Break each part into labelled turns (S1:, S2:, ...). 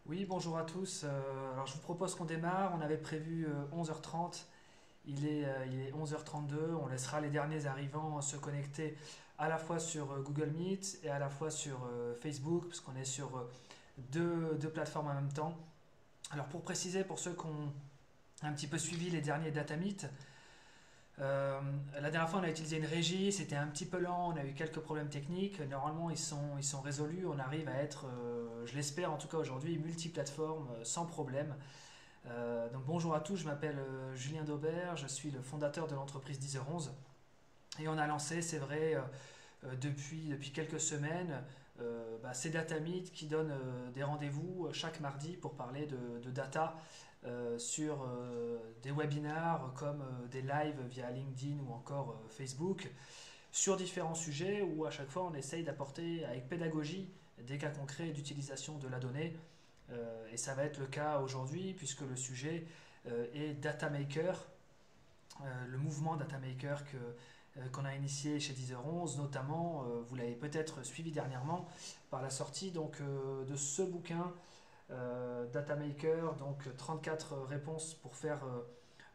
S1: Oui, bonjour à tous. Alors je vous propose qu'on démarre. On avait prévu 11h30. Il est 11h32. On laissera les derniers arrivants se connecter à la fois sur Google Meet et à la fois sur Facebook, parce qu'on est sur deux plateformes en même temps. Alors pour préciser, pour ceux qui ont un petit peu suivi les derniers Data Meet, la dernière fois, on a utilisé une régie, c'était un petit peu lent, on a eu quelques problèmes techniques. Normalement, ils sont résolus. On arrive à être, je l'espère en tout cas aujourd'hui, multiplateforme sans problème. Donc bonjour à tous, je m'appelle Julien Daubert, je suis le fondateur de l'entreprise 10h11. Et on a lancé, c'est vrai, depuis quelques semaines, ces Data Meet qui donnent des rendez-vous chaque mardi pour parler de data sur des webinars comme des lives via LinkedIn ou encore Facebook sur différents sujets où à chaque fois on essaye d'apporter avec pédagogie des cas concrets d'utilisation de la donnée. Et ça va être le cas aujourd'hui puisque le sujet est Data Maker, le mouvement Data Maker qu'on a initié chez 10h11, notamment, vous l'avez peut-être suivi dernièrement, par la sortie donc, de ce bouquin Data Maker, donc 34 réponses pour faire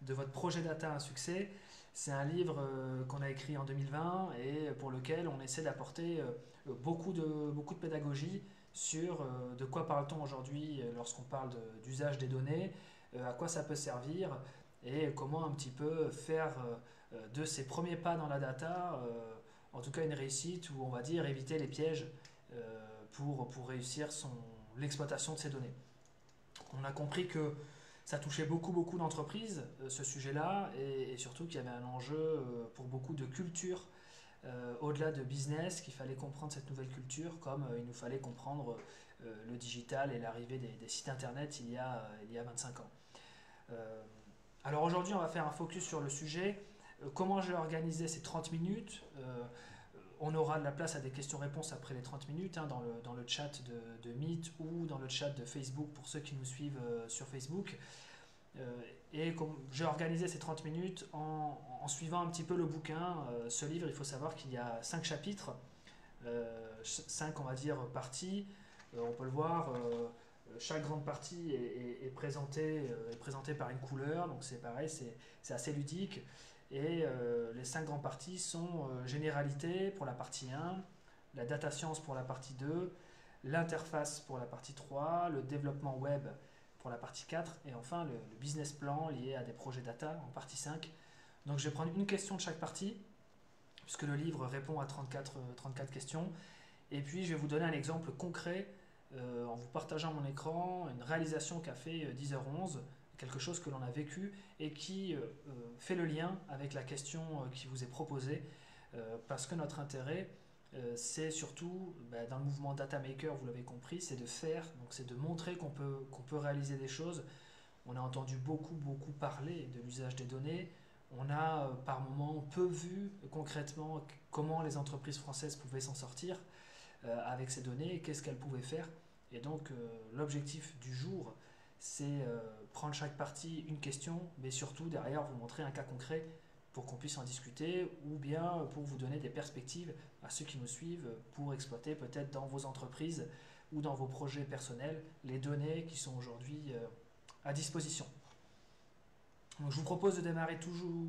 S1: de votre projet data un succès. C'est un livre qu'on a écrit en 2020 et pour lequel on essaie d'apporter beaucoup de pédagogie sur de quoi parle-t-on aujourd'hui lorsqu'on parle d'usage des données, à quoi ça peut servir et comment un petit peu faire de ces premiers pas dans la data, en tout cas une réussite où on va dire éviter les pièges pour réussir l'exploitation de ces données. On a compris que ça touchait beaucoup d'entreprises, ce sujet-là, et surtout qu'il y avait un enjeu pour beaucoup de culture, au-delà de business, qu'il fallait comprendre cette nouvelle culture, comme il nous fallait comprendre le digital et l'arrivée des sites internet il y a 25 ans. Euh, alors aujourd'hui, on va faire un focus sur le sujet. Comment j'ai organisé ces 30 minutes. On aura de la place à des questions-réponses après les 30 minutes dans le chat de Meet ou dans le chat de Facebook pour ceux qui nous suivent sur Facebook. Et j'ai organisé ces 30 minutes en suivant un petit peu le bouquin. Ce livre, il faut savoir qu'il y a 5 chapitres, 5 on va dire parties. On peut le voir, chaque grande partie est présentée par une couleur, donc c'est pareil, c'est assez ludique. Et les 5 grandes parties sont généralité pour la partie 1, la data science pour la partie 2, l'interface pour la partie 3, le développement web pour la partie 4, et enfin le business plan lié à des projets data en partie 5. Donc je vais prendre une question de chaque partie, puisque le livre répond à 34 questions. Et puis je vais vous donner un exemple concret en vous partageant mon écran, une réalisation qu'a fait 10h11, quelque chose que l'on a vécu et qui fait le lien avec la question qui vous est proposée, parce que notre intérêt, c'est surtout, dans le mouvement Data Maker, vous l'avez compris, c'est de faire, donc c'est de montrer qu'on peut réaliser des choses. On a entendu beaucoup parler de l'usage des données. On a par moments peu vu concrètement comment les entreprises françaises pouvaient s'en sortir avec ces données et qu'est-ce qu'elles pouvaient faire. Et donc l'objectif du jour, c'est prendre chaque partie une question, mais surtout derrière vous montrer un cas concret pour qu'on puisse en discuter ou bien pour vous donner des perspectives à ceux qui nous suivent pour exploiter peut-être dans vos entreprises ou dans vos projets personnels les données qui sont aujourd'hui à disposition. Donc je vous propose de démarrer toujours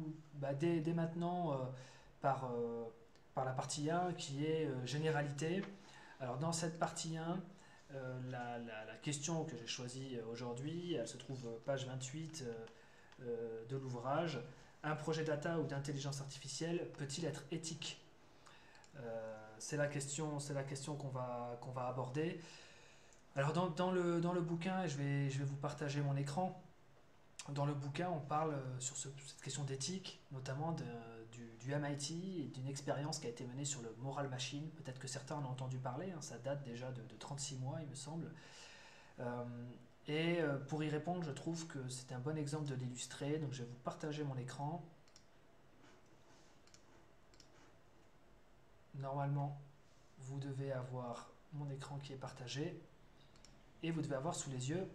S1: dès maintenant par la partie 1 qui est généralité. Alors dans cette partie 1, la question que j'ai choisie aujourd'hui, elle se trouve page 28 de l'ouvrage. Un projet data ou d'intelligence artificielle peut-il être éthique? C'est la question qu'on va aborder. Alors dans le bouquin, je vais vous partager mon écran. Dans le bouquin, on parle sur cette question d'éthique, notamment du MIT et d'une expérience qui a été menée sur le Moral Machine. Peut-être que certains en ont entendu parler, ça date déjà de 36 mois, il me semble. Euh, pour y répondre, je trouve que c'est un bon exemple de l'illustrer. Donc je vais vous partager mon écran. Normalement, vous devez avoir mon écran qui est partagé et vous devez avoir sous les yeux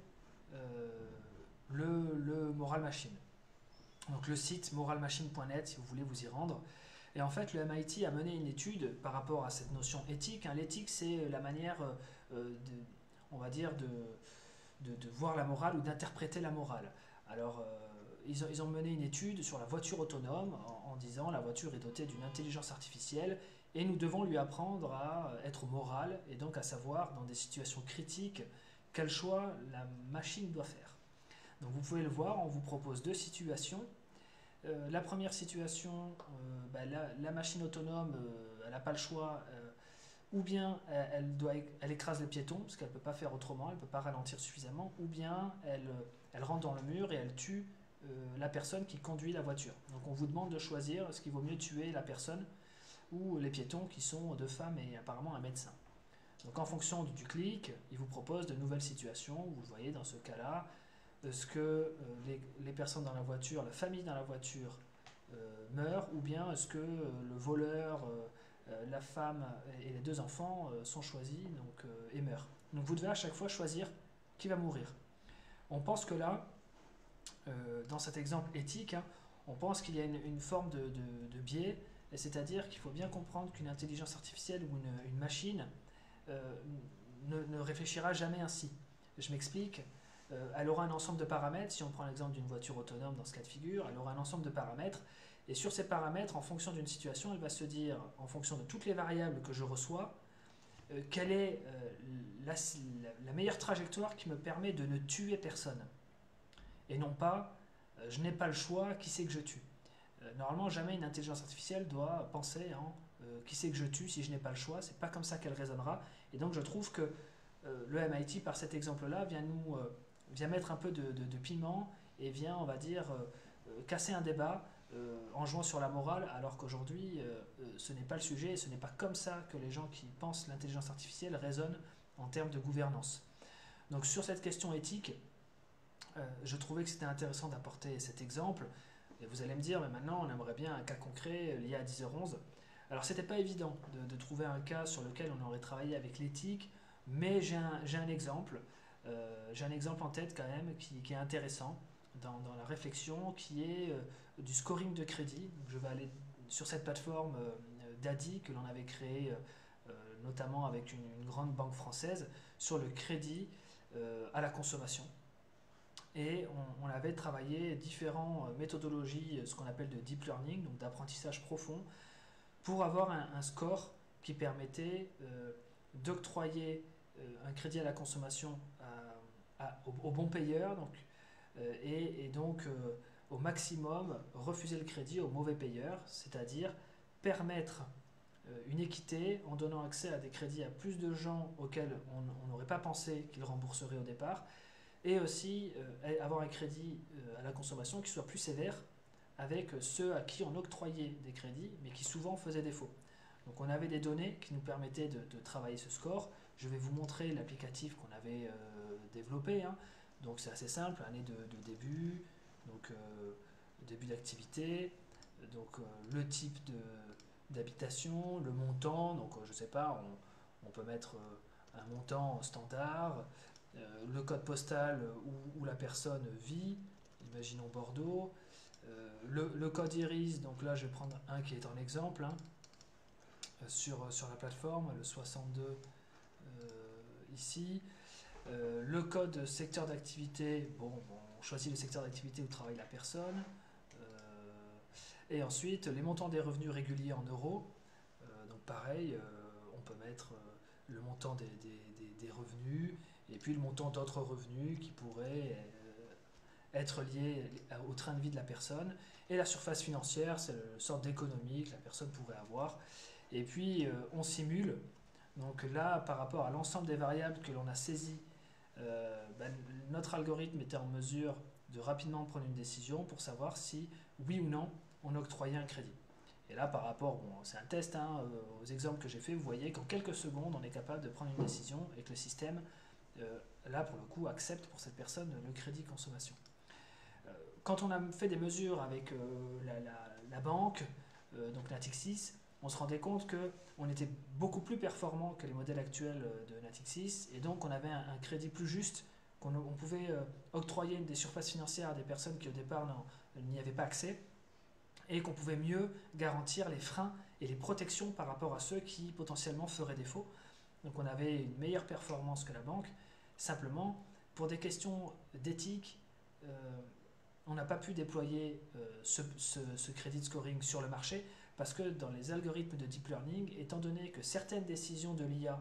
S1: euh, le Moral Machine. Donc le site moralmachine.net si vous voulez vous y rendre. Et en fait, le MIT a mené une étude par rapport à cette notion éthique. L'éthique, c'est la manière, on va dire, de de voir la morale ou d'interpréter la morale. Alors, ils ont mené une étude sur la voiture autonome en disant la voiture est dotée d'une intelligence artificielle et nous devons lui apprendre à être moral et donc à savoir dans des situations critiques quel choix la machine doit faire. Donc vous pouvez le voir, on vous propose deux situations. La première situation, la machine autonome, elle n'a pas le choix, ou bien elle écrase les piétons, parce qu'elle ne peut pas faire autrement, elle ne peut pas ralentir suffisamment, ou bien elle rentre dans le mur et elle tue la personne qui conduit la voiture. Donc on vous demande de choisir, est-ce qu'il vaut mieux tuer la personne ou les piétons qui sont deux femmes et apparemment un médecin. Donc en fonction du clic, il vous propose de nouvelles situations. Vous voyez dans ce cas-là, est-ce que les personnes dans la voiture, la famille dans la voiture meurt, ou bien est-ce que le voleur, la femme et les deux enfants sont choisis et meurent. Donc vous devez à chaque fois choisir qui va mourir. On pense que là, dans cet exemple éthique, hein, on pense qu'il y a une forme de biais, c'est-à-dire qu'il faut bien comprendre qu'une intelligence artificielle ou une machine ne réfléchira jamais ainsi. Je m'explique. Elle aura un ensemble de paramètres, si on prend l'exemple d'une voiture autonome dans ce cas de figure, elle aura un ensemble de paramètres, et sur ces paramètres, en fonction d'une situation, elle va se dire, en fonction de toutes les variables que je reçois, quelle est la meilleure trajectoire qui me permet de ne tuer personne. Et non pas, je n'ai pas le choix, qui c'est que je tue. Normalement, jamais une intelligence artificielle doit penser en qui c'est que je tue si je n'ai pas le choix, c'est pas comme ça qu'elle raisonnera, et donc je trouve que le MIT, par cet exemple-là, vient mettre un peu de piment et vient, on va dire, casser un débat en jouant sur la morale, alors qu'aujourd'hui, ce n'est pas le sujet et ce n'est pas comme ça que les gens qui pensent l'intelligence artificielle raisonnent en termes de gouvernance. Donc sur cette question éthique, je trouvais que c'était intéressant d'apporter cet exemple. Et vous allez me dire, mais maintenant on aimerait bien un cas concret lié à 10h11. Alors c'était pas évident de trouver un cas sur lequel on aurait travaillé avec l'éthique, mais j'ai un exemple. J'ai un exemple en tête quand même qui est intéressant dans la réflexion, qui est du scoring de crédit. Donc, je vais aller sur cette plateforme Dadi que l'on avait créée notamment avec une grande banque française sur le crédit à la consommation. Et on avait travaillé différentes méthodologies, ce qu'on appelle de deep learning, donc d'apprentissage profond, pour avoir un score qui permettait d'octroyer un crédit à la consommation au bon payeur et donc au maximum refuser le crédit au mauvais payeur, c'est-à-dire permettre une équité en donnant accès à des crédits à plus de gens auxquels on n'aurait pas pensé qu'ils rembourseraient au départ, et aussi avoir un crédit à la consommation qui soit plus sévère avec ceux à qui on octroyait des crédits mais qui souvent faisaient défaut. Donc on avait des données qui nous permettaient de travailler ce score. Je vais vous montrer l'applicatif qu'on avait développé. Hein. Donc c'est assez simple, année de début, donc début d'activité, donc le type d'habitation, le montant, donc je ne sais pas, on peut mettre un montant standard, le code postal où la personne vit, imaginons Bordeaux, le code iris, donc là je vais prendre un qui est en exemple, hein, sur la plateforme, le 62 ici. Le code secteur d'activité, on choisit le secteur d'activité où travaille la personne. Et ensuite, les montants des revenus réguliers en euros. Donc pareil, on peut mettre le montant des revenus et puis le montant d'autres revenus qui pourraient être liés au train de vie de la personne. Et la surface financière, c'est une sorte d'économie que la personne pourrait avoir. Et puis, on simule. Donc là, par rapport à l'ensemble des variables que l'on a saisies, notre algorithme était en mesure de rapidement prendre une décision pour savoir si, oui ou non, on octroyait un crédit. Et là, par rapport, c'est un test, hein, aux exemples que j'ai fait, vous voyez qu'en quelques secondes, on est capable de prendre une décision et que le système, là, pour le coup, accepte pour cette personne le crédit consommation. Quand on a fait des mesures avec la banque, donc Natixis, on se rendait compte qu'on était beaucoup plus performant que les modèles actuels de Natixis, et donc on avait un crédit plus juste, qu'on pouvait octroyer des surfaces financières à des personnes qui au départ n'y avaient pas accès, et qu'on pouvait mieux garantir les freins et les protections par rapport à ceux qui potentiellement feraient défaut. Donc on avait une meilleure performance que la banque, simplement pour des questions d'éthique, on n'a pas pu déployer ce credit scoring sur le marché parce que dans les algorithmes de deep learning, étant donné que certaines décisions de l'IA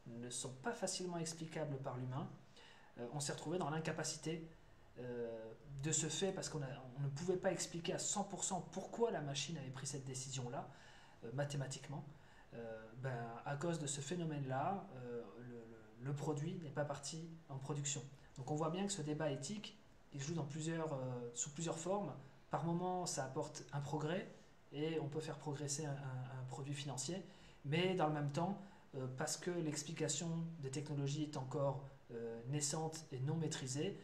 S1: ne sont pas facilement explicables par l'humain, on s'est retrouvé dans l'incapacité de ce fait parce qu'on ne pouvait pas expliquer à 100% pourquoi la machine avait pris cette décision-là, mathématiquement. À cause de ce phénomène-là, le produit n'est pas parti en production. Donc on voit bien que ce débat éthique, il joue sous plusieurs formes. Par moment, ça apporte un progrès et on peut faire progresser un produit financier, mais dans le même temps, parce que l'explication des technologies est encore naissante et non maîtrisée,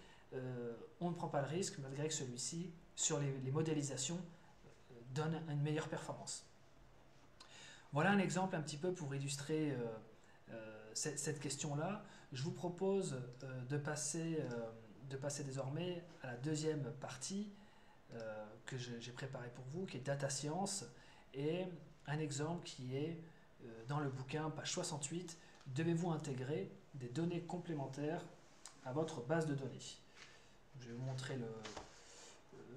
S1: on ne prend pas le risque, malgré que celui-ci, sur les modélisations, donne une meilleure performance. Voilà un exemple un petit peu pour illustrer cette question-là. Je vous propose de passer désormais à la deuxième partie que j'ai préparée pour vous, qui est Data Science, et un exemple qui est dans le bouquin, page 68, devez-vous intégrer des données complémentaires à votre base de données. Je vais vous montrer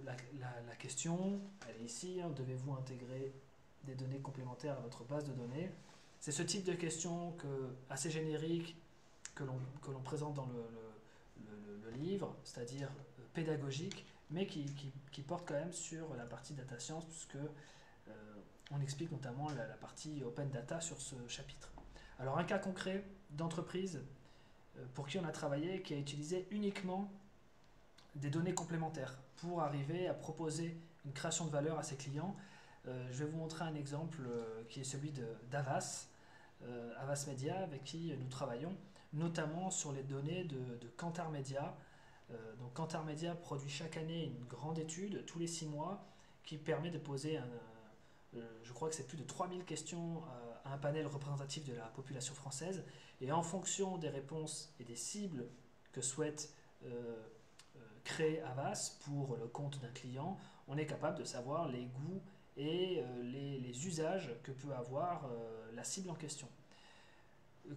S1: la question, elle est ici, hein, devez-vous intégrer des données complémentaires à votre base de données. C'est ce type de question assez générique que l'on présente dans le livre, c'est-à-dire pédagogique, mais qui porte quand même sur la partie data science, puisque on explique notamment la partie open data sur ce chapitre. Alors un cas concret d'entreprise pour qui on a travaillé, qui a utilisé uniquement des données complémentaires pour arriver à proposer une création de valeur à ses clients. Je vais vous montrer un exemple qui est celui d'Avas, Avas Media, avec qui nous travaillons, notamment sur les données de Kantar Media. Donc Kantar Media produit chaque année une grande étude, tous les 6 mois, qui permet de poser, je crois que c'est plus de 3000 questions à un panel représentatif de la population française. Et en fonction des réponses et des cibles que souhaite créer Avas pour le compte d'un client, on est capable de savoir les goûts et les usages que peut avoir la cible en question.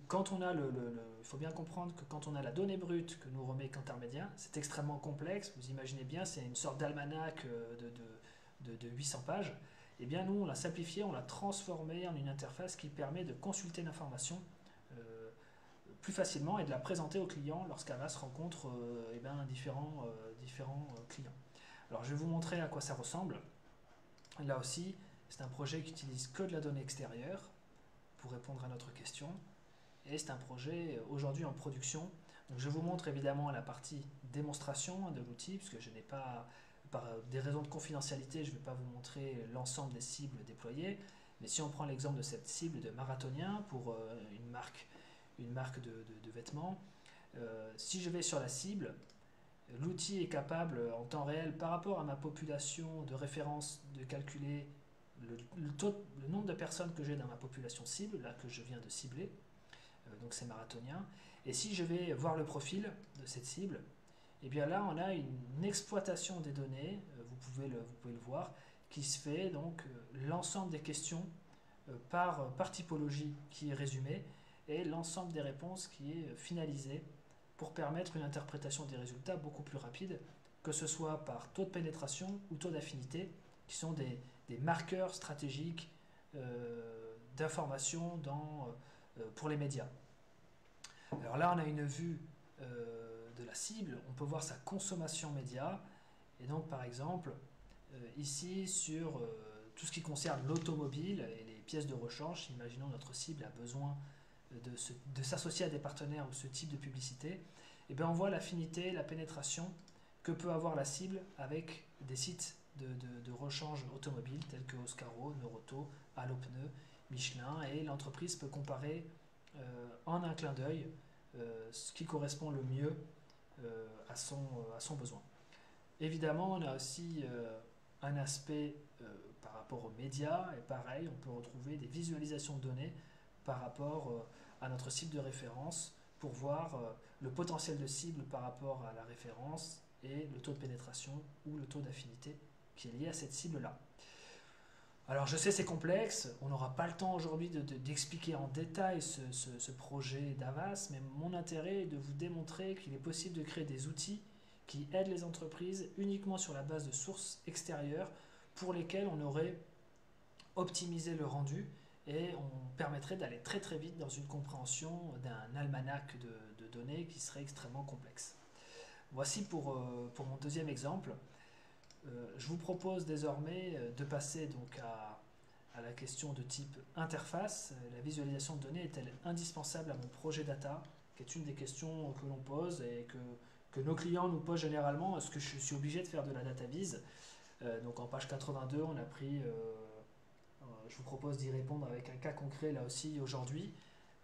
S1: Quand on a il faut bien comprendre que quand on a la donnée brute que nous remet Kantar Media, c'est extrêmement complexe. Vous imaginez bien, c'est une sorte d'almanach de 800 pages. Et bien nous, on l'a simplifié, on l'a transformé en une interface qui permet de consulter l'information plus facilement et de la présenter au client lorsqu'Avas rencontre différents clients. Alors je vais vous montrer à quoi ça ressemble. Là aussi, c'est un projet qui utilise que de la donnée extérieure pour répondre à notre question. Et c'est un projet aujourd'hui en production. Donc je vous montre évidemment la partie démonstration de l'outil, puisque je n'ai pas, par des raisons de confidentialité, je ne vais pas vous montrer l'ensemble des cibles déployées. Mais si on prend l'exemple de cette cible de marathonien pour une marque de vêtements, si je vais sur la cible, l'outil est capable en temps réel par rapport à ma population de référence de calculer le nombre de personnes que j'ai dans ma population cible, là que je viens de cibler, donc c'est marathonien. Et si je vais voir le profil de cette cible, et bien là on a une exploitation des données, vous pouvez le voir, qui se fait donc l'ensemble des questions par typologie qui est résumée et l'ensemble des réponses qui est finalisé pour permettre une interprétation des résultats beaucoup plus rapide, que ce soit par taux de pénétration ou taux d'affinité, qui sont des marqueurs stratégiques d'information pour les médias. Alors là, on a une vue de la cible, on peut voir sa consommation média, et donc par exemple, ici sur tout ce qui concerne l'automobile et les pièces de rechange, imaginons notre cible a besoin de s'associer à des partenaires ou ce type de publicité, et bien on voit l'affinité, la pénétration que peut avoir la cible avec des sites de rechange automobile tels que Oscaro, Neuroto, Allopneu, Michelin, et l'entreprise peut comparer en un clin d'œil ce qui correspond le mieux à son besoin. Évidemment, on a aussi un aspect par rapport aux médias, et pareil, on peut retrouver des visualisations de données par rapport à notre cible de référence pour voir le potentiel de cible par rapport à la référence et le taux de pénétration ou le taux d'affinité qui est lié à cette cible-là. Alors je sais c'est complexe, on n'aura pas le temps aujourd'hui d'expliquer en détail ce projet d'Avast, mais mon intérêt est de vous démontrer qu'il est possible de créer des outils qui aident les entreprises uniquement sur la base de sources extérieures pour lesquelles on aurait optimisé le rendu et on permettrait d'aller très très vite dans une compréhension d'un almanach de données qui serait extrêmement complexe. Voici pour mon deuxième exemple. Je vous propose désormais de passer donc à la question de type interface. La visualisation de données est-elle indispensable à mon projet data, qui est une des questions que l'on pose et que nos clients nous posent généralement. Est-ce que je suis obligé de faire de la data vise? Donc en page 82, on a pris, je vous propose d'y répondre avec un cas concret là aussi aujourd'hui.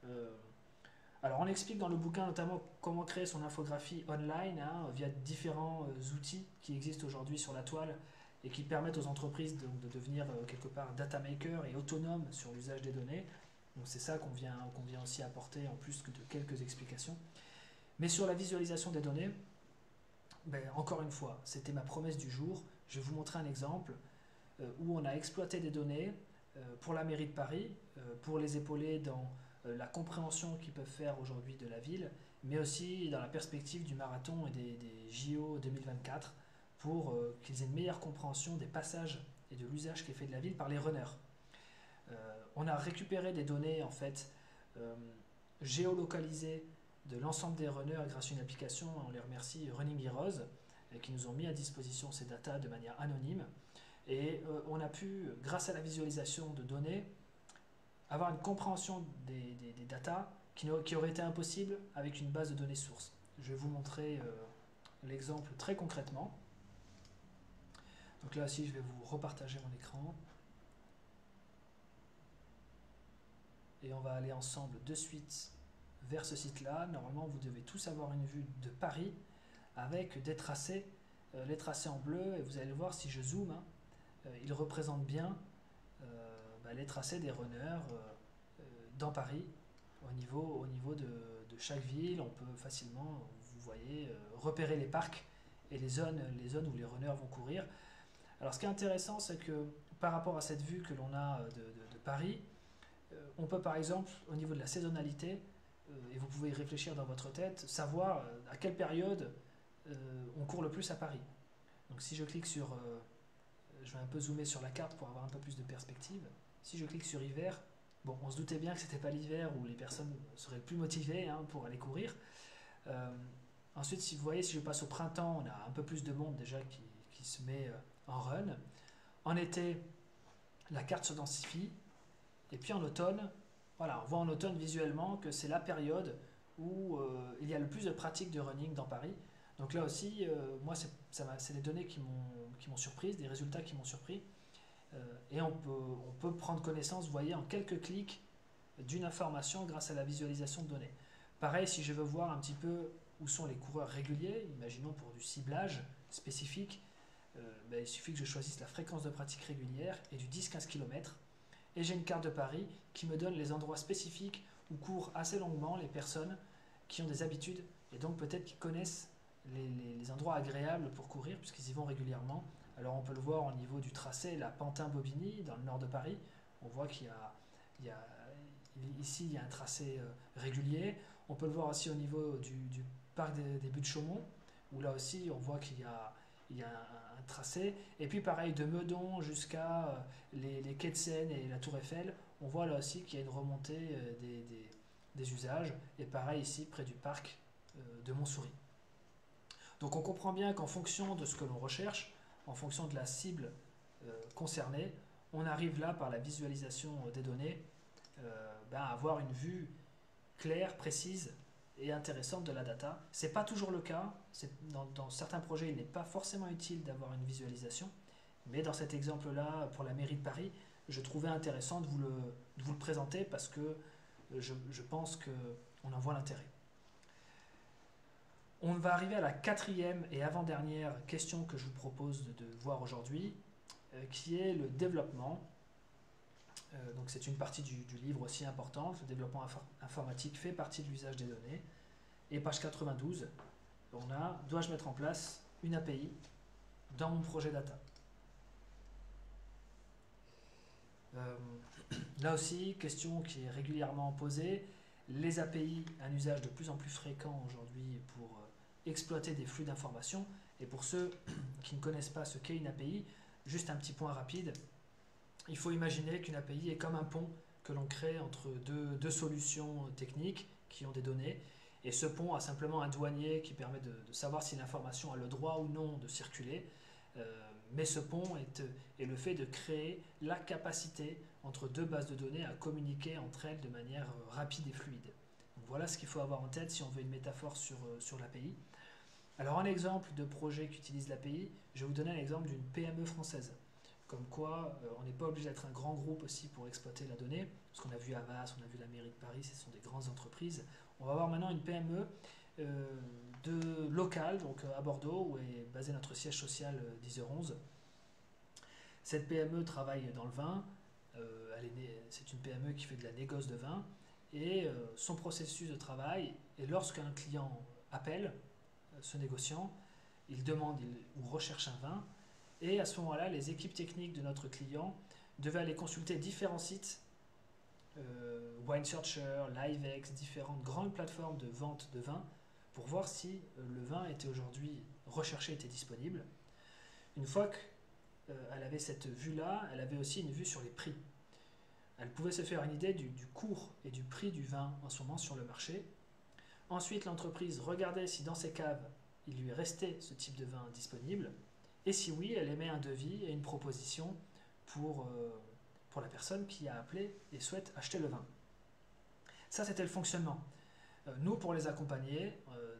S1: Euh, alors on explique dans le bouquin notamment comment créer son infographie online via différents outils qui existent aujourd'hui sur la toile et qui permettent aux entreprises de devenir quelque part data maker et autonome sur l'usage des données. Donc c'est ça qu'on vient aussi apporter en plus que de quelques explications. Mais sur la visualisation des données, ben, encore une fois, c'était ma promesse du jour. Je vais vous montrer un exemple où on a exploité des données pour la mairie de Paris, pour les épauler dans la compréhension qu'ils peuvent faire aujourd'hui de la ville, mais aussi dans la perspective du marathon et des JO 2024 pour qu'ils aient une meilleure compréhension des passages et de l'usage qui est fait de la ville par les runners. On a récupéré des données en fait géolocalisées de l'ensemble des runners grâce à une application, on les remercie, Running Heroes, qui nous ont mis à disposition ces datas de manière anonyme. Et on a pu, grâce à la visualisation de données, avoir une compréhension des datas qui aurait été impossible avec une base de données source. Je vais vous montrer l'exemple très concrètement. Donc là aussi, je vais vous repartager mon écran. Et on va aller ensemble de suite vers ce site-là. Normalement, vous devez tous avoir une vue de Paris avec des tracés, les tracés en bleu. Et vous allez voir, si je zoome, ils représentent bien les tracés des runners dans Paris. Au niveau de chaque ville, on peut facilement, vous voyez, repérer les parcs et les zones où les runners vont courir. Alors ce qui est intéressant, c'est que par rapport à cette vue que l'on a de Paris, on peut par exemple, au niveau de la saisonnalité, et vous pouvez y réfléchir dans votre tête, savoir à quelle période on court le plus à Paris. Donc si je clique sur, je vais un peu zoomer sur la carte pour avoir un peu plus de perspective. Si je clique sur hiver, bon, on se doutait bien que c'était pas l'hiver où les personnes seraient le plus motivées pour aller courir. Ensuite, si vous voyez, si je passe au printemps, on a un peu plus de monde déjà qui se met en run. En été, la carte se densifie. Et puis en automne, voilà, on voit en automne visuellement que c'est la période où il y a le plus de pratiques de running dans Paris. Donc là aussi, moi, c'est des données qui m'ont surprise, des résultats qui m'ont surpris. Et on peut prendre connaissance, vous voyez, en quelques clics d'une information grâce à la visualisation de données. Pareil, si je veux voir un petit peu où sont les coureurs réguliers, imaginons pour du ciblage spécifique, il suffit que je choisisse la fréquence de pratique régulière et du 10-15 km. Et j'ai une carte de Paris qui me donne les endroits spécifiques où courent assez longuement les personnes qui ont des habitudes et donc peut-être qui connaissent les endroits agréables pour courir puisqu'ils y vont régulièrement. Alors on peut le voir au niveau du tracé, la Pantin-Bobigny dans le nord de Paris. On voit ici il y a un tracé régulier. On peut le voir aussi au niveau du parc des Buttes Chaumont où là aussi on voit qu'il y a un tracé. Et puis pareil, de Meudon jusqu'à les quais de Seine et la Tour Eiffel, on voit là aussi qu'il y a une remontée des usages. Et pareil ici, près du parc de Montsouris. Donc on comprend bien qu'en fonction de ce que l'on recherche, en fonction de la cible concernée, on arrive là par la visualisation des données à avoir une vue claire, précise et intéressante de la data. Ce n'est pas toujours le cas. Dans certains projets, il n'est pas forcément utile d'avoir une visualisation. Mais dans cet exemple-là, pour la mairie de Paris, je trouvais intéressant de vous le présenter parce que je pense qu'on en voit l'intérêt. On va arriver à la quatrième et avant-dernière question que je vous propose de voir aujourd'hui, qui est le développement. Donc c'est une partie du livre aussi importante. Le développement informatique fait partie de l'usage des données. Et page 92, on a « Dois-je mettre en place une API dans mon projet data ?» Euh, Là aussi, question qui est régulièrement posée, les API, un usage de plus en plus fréquent aujourd'hui pour exploiter des flux d'informations. Et pour ceux qui ne connaissent pas ce qu'est une API, juste un petit point rapide, il faut imaginer qu'une API est comme un pont que l'on crée entre deux solutions techniques qui ont des données. Et ce pont a simplement un douanier qui permet de savoir si l'information a le droit ou non de circuler. Mais ce pont est le fait de créer la capacité entre deux bases de données à communiquer entre elles de manière rapide et fluide. Donc voilà ce qu'il faut avoir en tête si on veut une métaphore sur l'API. Alors un exemple de projet qui utilise l'API, je vais vous donner un exemple d'une PME française. Comme quoi, on n'est pas obligé d'être un grand groupe aussi pour exploiter la donnée, parce qu'on a vu Havas, on a vu la mairie de Paris, ce sont des grandes entreprises. On va voir maintenant une PME locale, donc à Bordeaux, où est basé notre siège social 10h11. Cette PME travaille dans le vin, c'est une PME qui fait de la négoce de vin, et son processus de travail est lorsqu'un client appelle ce négociant, il demande ou recherche un vin, et à ce moment-là, les équipes techniques de notre client devaient aller consulter différents sites, Wine Searcher, LiveX, différentes grandes plateformes de vente de vin, pour voir si le vin était aujourd'hui recherché, était disponible. Une fois qu'elle avait cette vue-là, elle avait aussi une vue sur les prix. Elle pouvait se faire une idée du cours et du prix du vin en ce moment sur le marché. Ensuite, l'entreprise regardait si dans ses caves, il lui restait ce type de vin disponible. Et si oui, elle émet un devis et une proposition pour la personne qui a appelé et souhaite acheter le vin. Ça, c'était le fonctionnement. Nous, pour les accompagner,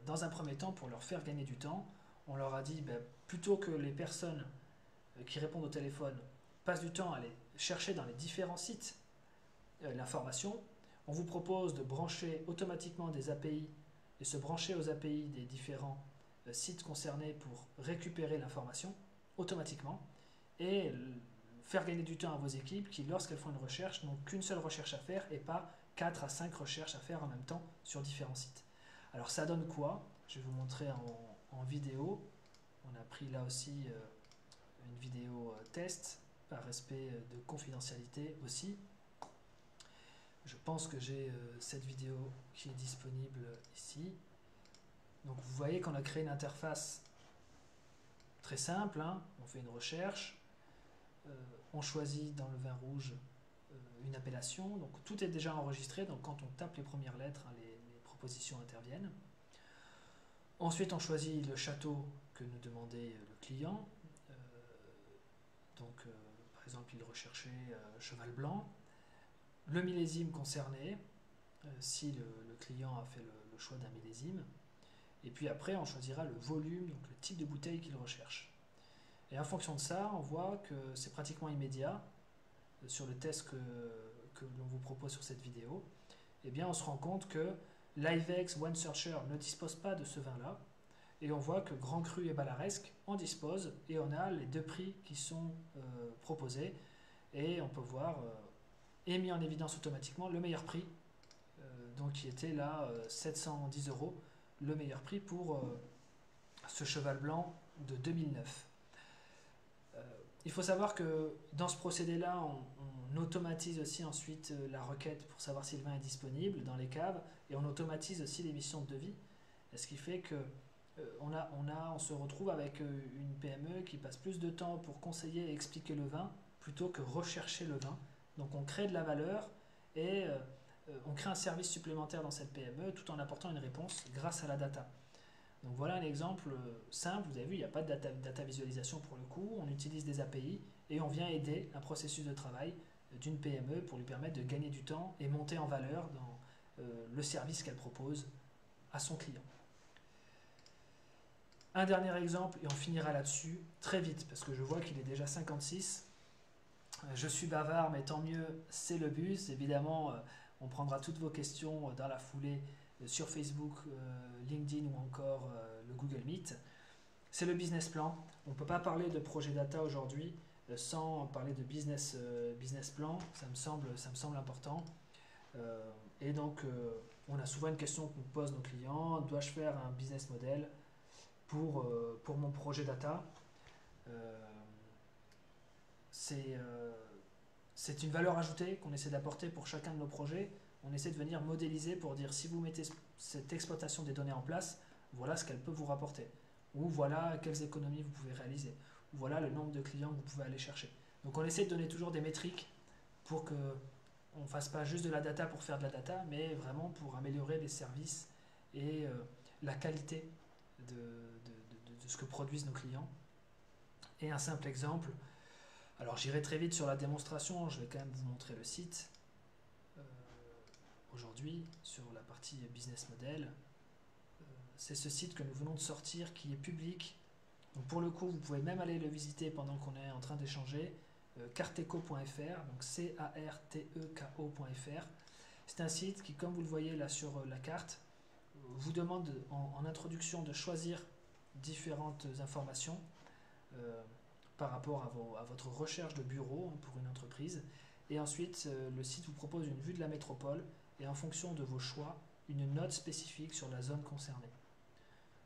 S1: dans un premier temps, pour leur faire gagner du temps, on leur a dit, plutôt que les personnes qui répondent au téléphone passent du temps à aller chercher dans les différents sites l'information, on vous propose de brancher automatiquement des API et se brancher aux API des différents sites concernés pour récupérer l'information automatiquement et faire gagner du temps à vos équipes qui, lorsqu'elles font une recherche, n'ont qu'une seule recherche à faire et pas 4 à 5 recherches à faire en même temps sur différents sites. Alors ça donne quoi? Je vais vous montrer en vidéo. On a pris là aussi une vidéo test par respect de confidentialité aussi. Je pense que j'ai cette vidéo qui est disponible ici. Donc vous voyez qu'on a créé une interface très simple, hein. On fait une recherche, on choisit dans le vin rouge une appellation, donc tout est déjà enregistré, donc quand on tape les premières lettres, hein, les propositions interviennent. Ensuite on choisit le château que nous demandait le client, par exemple il recherchait cheval blanc, le millésime concerné, si le client a fait le choix d'un millésime, et puis après on choisira le volume, donc le type de bouteille qu'il recherche. Et en fonction de ça, on voit que c'est pratiquement immédiat sur le test que l'on vous propose sur cette vidéo. Eh bien, on se rend compte que LiveX One Searcher ne dispose pas de ce vin-là. Et on voit que Grand Cru et Balaresque en disposent. Et on a les deux prix qui sont proposés. Et on peut voir, est mis en évidence automatiquement le meilleur prix, donc qui était là 710 €, le meilleur prix pour ce cheval blanc de 2009. Il faut savoir que dans ce procédé-là, on automatise aussi ensuite la requête pour savoir si le vin est disponible dans les caves et on automatise aussi l'émission de devis. Ce qui fait que on se retrouve avec une PME qui passe plus de temps pour conseiller et expliquer le vin plutôt que rechercher le vin. Donc on crée de la valeur et on crée un service supplémentaire dans cette PME tout en apportant une réponse grâce à la data. Donc voilà un exemple simple, vous avez vu, il n'y a pas de data visualisation pour le coup, on utilise des API et on vient aider un processus de travail d'une PME pour lui permettre de gagner du temps et monter en valeur dans le service qu'elle propose à son client. Un dernier exemple et on finira là-dessus très vite parce que je vois qu'il est déjà 56. Je suis bavard mais tant mieux, c'est le but. Évidemment, on prendra toutes vos questions dans la foulée sur Facebook, LinkedIn ou encore le Google Meet. C'est le business plan. On ne peut pas parler de projet data aujourd'hui sans parler de business plan. Ça me semble important. Et donc, on a souvent une question qu'on pose nos clients. Dois-je faire un business model pour mon projet data? C'est c'est une valeur ajoutée qu'on essaie d'apporter pour chacun de nos projets. On essaie de venir modéliser pour dire si vous mettez cette exploitation des données en place, voilà ce qu'elle peut vous rapporter. Ou voilà quelles économies vous pouvez réaliser. Ou voilà le nombre de clients que vous pouvez aller chercher. Donc on essaie de donner toujours des métriques pour que on ne fasse pas juste de la data pour faire de la data, mais vraiment pour améliorer les services et la qualité de ce que produisent nos clients. Et un simple exemple, alors j'irai très vite sur la démonstration, je vais quand même vous montrer le site. Aujourd'hui, sur la partie business model, c'est ce site que nous venons de sortir qui est public. Donc pour le coup, vous pouvez même aller le visiter pendant qu'on est en train d'échanger. Carteco.fr, donc carteko.fr. C'est un site qui, comme vous le voyez là sur la carte, vous demande en introduction de choisir différentes informations par rapport à votre recherche de bureau pour une entreprise. Et ensuite, le site vous propose une vue de la métropole et en fonction de vos choix, une note spécifique sur la zone concernée.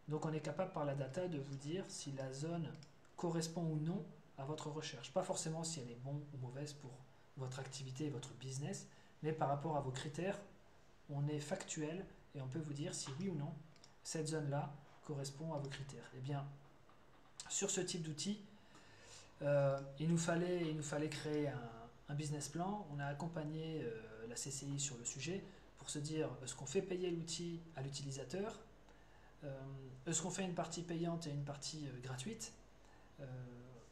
S1: Donc on est capable par la data de vous dire si la zone correspond ou non à votre recherche. Pas forcément si elle est bonne ou mauvaise pour votre activité et votre business, mais par rapport à vos critères, on est factuel et on peut vous dire si oui ou non cette zone-là correspond à vos critères. Et bien, sur ce type d'outil, il nous fallait créer un business plan. On a accompagné la CCI sur le sujet pour se dire est-ce qu'on fait payer l'outil à l'utilisateur, est-ce qu'on fait une partie payante et une partie gratuite,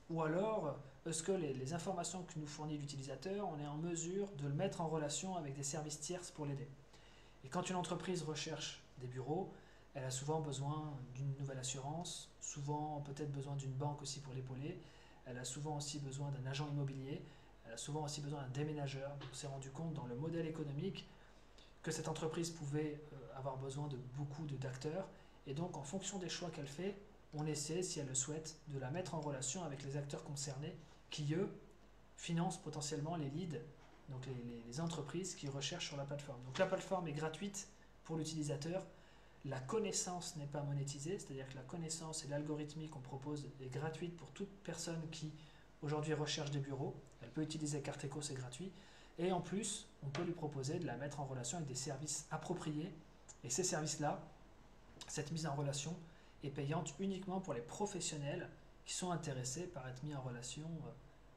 S1: ou alors est-ce que les informations que nous fournit l'utilisateur, on est en mesure de le mettre en relation avec des services tierces pour l'aider. Et quand une entreprise recherche des bureaux, elle a souvent besoin d'une nouvelle assurance, souvent peut-être besoin d'une banque aussi pour l'épauler, elle a souvent aussi besoin d'un agent immobilier, elle a souvent aussi besoin d'un déménageur. On s'est rendu compte dans le modèle économique que cette entreprise pouvait avoir besoin de beaucoup d'acteurs. Et donc, en fonction des choix qu'elle fait, on essaie, si elle le souhaite, de la mettre en relation avec les acteurs concernés qui, eux, financent potentiellement les leads, donc les entreprises qui recherchent sur la plateforme. Donc la plateforme est gratuite pour l'utilisateur. La connaissance n'est pas monétisée, c'est-à-dire que la connaissance et l'algorithmique qu'on propose est gratuite pour toute personne qui aujourd'hui recherche des bureaux. Elle peut utiliser Carteco, c'est gratuit. Et en plus, on peut lui proposer de la mettre en relation avec des services appropriés. Et ces services-là, cette mise en relation est payante uniquement pour les professionnels qui sont intéressés par être mis en relation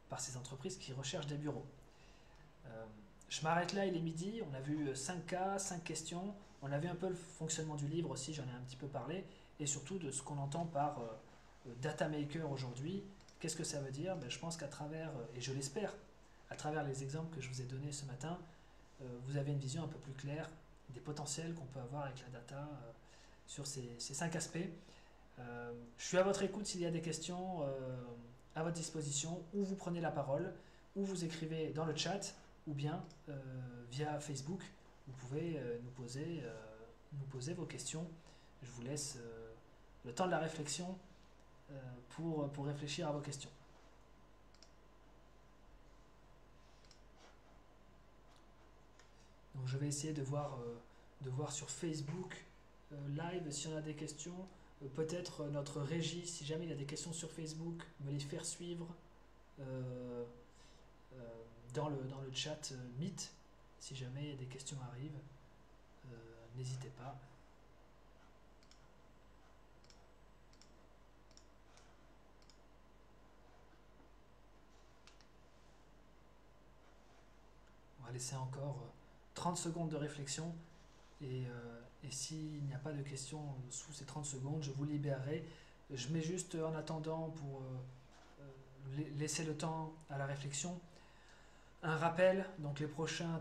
S1: par ces entreprises qui recherchent des bureaux. Je m'arrête là, il est midi, on a vu 5 cas, 5 questions, on a vu un peu le fonctionnement du livre aussi, j'en ai un petit peu parlé, et surtout de ce qu'on entend par data maker aujourd'hui. Qu'est-ce que ça veut dire? Je pense qu'à travers, et je l'espère, à travers les exemples que je vous ai donnés ce matin, vous avez une vision un peu plus claire des potentiels qu'on peut avoir avec la data sur ces 5 aspects. Je suis à votre écoute s'il y a des questions à votre disposition, ou vous prenez la parole, ou vous écrivez dans le chat, ou bien via Facebook, vous pouvez nous poser vos questions. Je vous laisse le temps de la réflexion pour réfléchir à vos questions. Donc je vais essayer de voir sur Facebook live si on a des questions. Peut-être notre régie, si jamais il y a des questions sur Facebook, me les faire suivre dans le chat Meet. Si jamais des questions arrivent, n'hésitez pas. On va laisser encore 30 secondes de réflexion et s'il n'y a pas de questions sous ces 30 secondes, je vous libérerai. Je mets juste en attendant pour laisser le temps à la réflexion. Un rappel, donc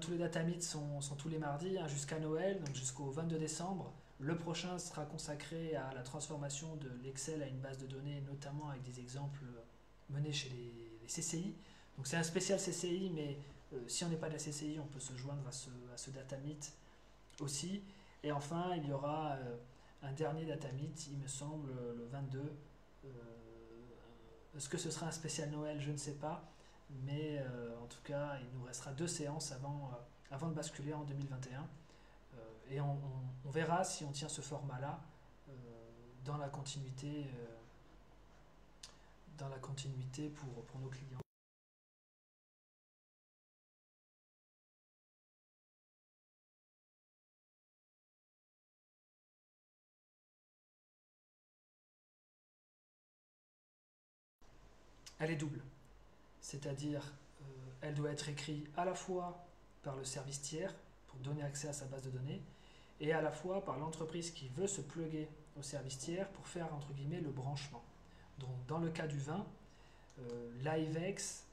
S1: tous les data meets sont tous les mardis jusqu'à Noël, donc jusqu'au 22 décembre. Le prochain sera consacré à la transformation de l'Excel à une base de données, notamment avec des exemples menés chez les CCI. Donc c'est un spécial CCI, mais si on n'est pas de la CCI, on peut se joindre à ce data meet aussi. Et enfin, il y aura un dernier data meet, il me semble, le 22. Est-ce que ce sera un spécial Noël? Je ne sais pas. Mais en tout cas, il nous restera 2 séances avant de basculer en 2021. Et on verra si on tient ce format-là dans la continuité pour nos clients. elle est double. C'est-à-dire, elle doit être écrite à la fois par le service tiers pour donner accès à sa base de données et à la fois par l'entreprise qui veut se plugger au service tiers pour faire entre guillemets le branchement. Donc dans le cas du vin, Livex,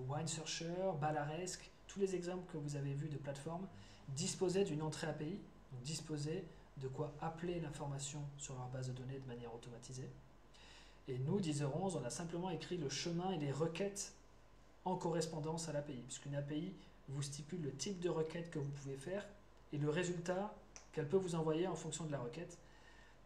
S1: WineSearcher, Balaresque, tous les exemples que vous avez vus de plateformes disposaient d'une entrée API, donc disposaient de quoi appeler l'information sur leur base de données de manière automatisée. Et nous, Deezer11, on a simplement écrit le chemin et les requêtes en correspondance à l'API, puisqu'une API vous stipule le type de requête que vous pouvez faire et le résultat qu'elle peut vous envoyer en fonction de la requête.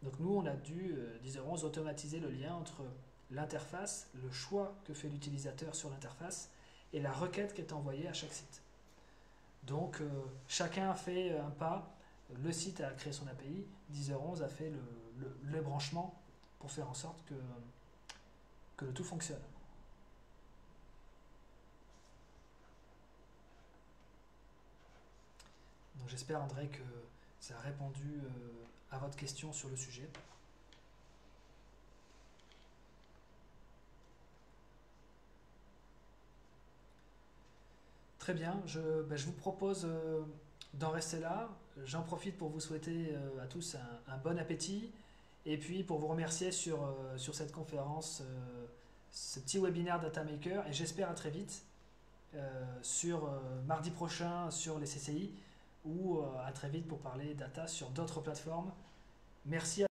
S1: Donc nous, on a dû, Deezer11, automatiser le lien entre l'interface, le choix que fait l'utilisateur sur l'interface et la requête qui est envoyée à chaque site. Donc chacun a fait un pas, le site a créé son API, Deezer11 a fait le branchement pour faire en sorte que le tout fonctionne. Donc j'espère André que ça a répondu à votre question sur le sujet. Très bien, je vous propose d'en rester là. J'en profite pour vous souhaiter à tous un bon appétit et puis pour vous remercier sur cette conférence, ce petit webinaire DataMaker et j'espère à très vite sur mardi prochain sur les CCI ou à très vite pour parler data sur d'autres plateformes. Merci à